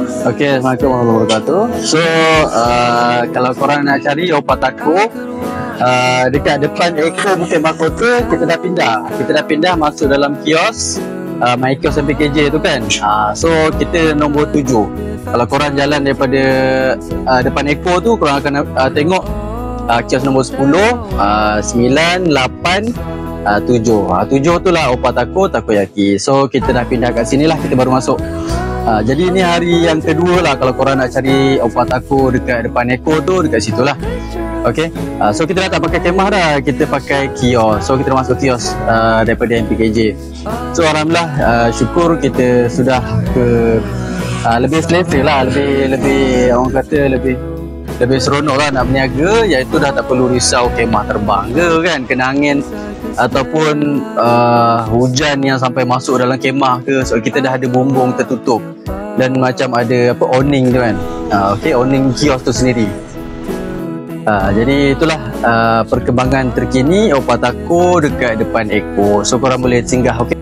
Okey, Assalamualaikum warahmatullahi wabarakatuh. So, kalau korang nak cari Opataku dekat depan Eko Bukit Mahkota, kita dah pindah masuk dalam kios My Kios MPKJ tu kan. So kita nombor 7. Kalau korang jalan daripada depan Eko tu, korang akan tengok kios nombor 10, 9, 8, 7. 7 tu lah Opataku Takoyaki. So kita dah pindah kat sini lah, kita baru masuk. Jadi ni hari yang kedua lah kalau korang nak cari Opataku dekat depan Eko tu, dekat situ lah. Okay, so kita dah tak pakai kemah dah, kita pakai kios. So kita dah masuk kios daripada MPKJ. So alhamdulillah, syukur kita sudah ke lebih selesa lah, lebih orang kata lebih seronok lah nak berniaga, iaitu dah tak perlu risau kemah terbang ke kan, kena angin ataupun hujan yang sampai masuk dalam kemah ke. So kita dah ada bumbung tertutup dan macam ada apa, awning tu kan. Okay, awning kios tu sendiri. Jadi itulah perkembangan terkini Opataku dekat depan Eko. So korang boleh singgah. Okay.